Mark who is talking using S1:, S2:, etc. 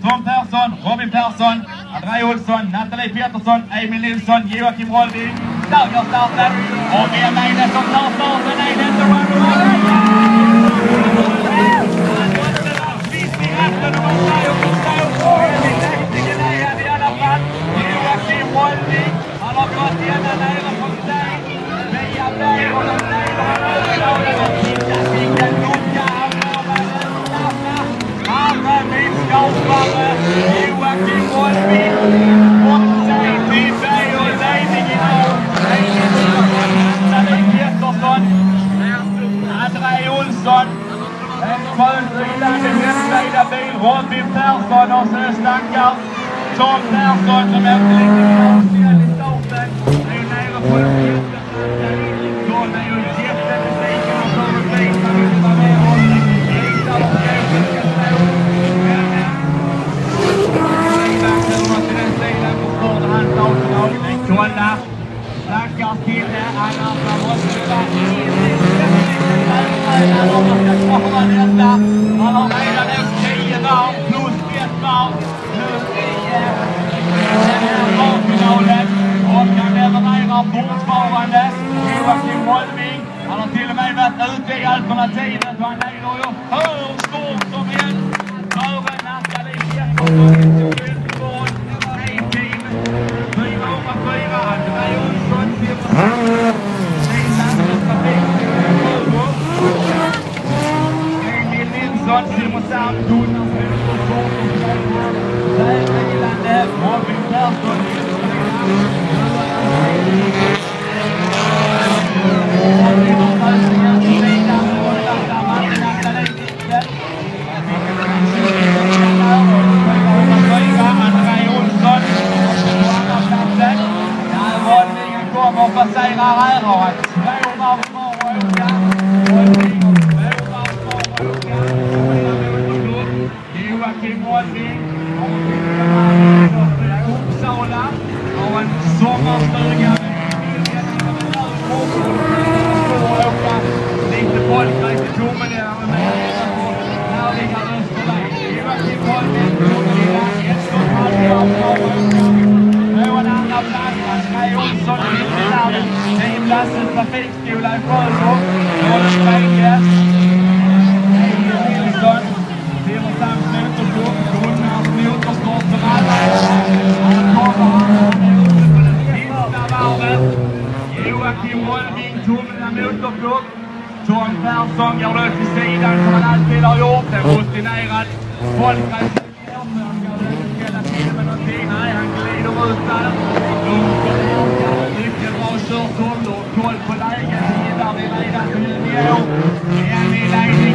S1: Tom Persson, Robin Persson, André Olsson, Nathalie Pettersson, Emil Nilsson, Joakim Rolving. Där går starten. Och vem är det som tar starten? Är det inte One Joakim Rolving. Han har gått ända nere från sig. Via berg och de lever han överlagen och tittar fick den lucka. Skapare Joakim Rolving och sig till berg och ledning idag. Nathalie Pettersson, André Olsson, en skönsylande hästleda bil, Robin Persson och så stackars Tom Persson som inte riktigt avställd i starten. Det är ju nere på den jättefasta Tom är ju jättemusiken och så en bil som vill vara med och visa vad det ska stå. Kolla, stackars kille, annars måste det vara han har redan åkt 10 varv plus 1 varv plus i den här varvfinalen och han levererar fortfarande. Joakim Rolving, han har till och med varit ute i alternativet och han leder ju hur stort som helst före Nathalie Pettersson. Emil Nilsson, Simonsam, Gunnar Svensson, Sägilande, Robin Persson, och passerar här har ett svårvarv kvar att åka. Joakim Rolving Uppsala har en sommarstuga lite folkrace i Tomelilla med härliga Österberg. Joakim Rolving på en andra plats, André Olsson Teamklassen Trafikskola i Sjöbo. Rolf Renge, Emil Nilsson, Simonsams motorklubb, Gunnars motorsport som alla. Han kommer, han är uppe på det sista varvet. Joakim Rolving, Tomelilla motorklubb. Tom Persson går då till sidan som han alltid har gjort. En rutinerad folkrace. Hela tiden med någonting. Nej, han glider ut där. Mycket bra kört och koll på läget. Gillar vi redan till junior. En i ledning.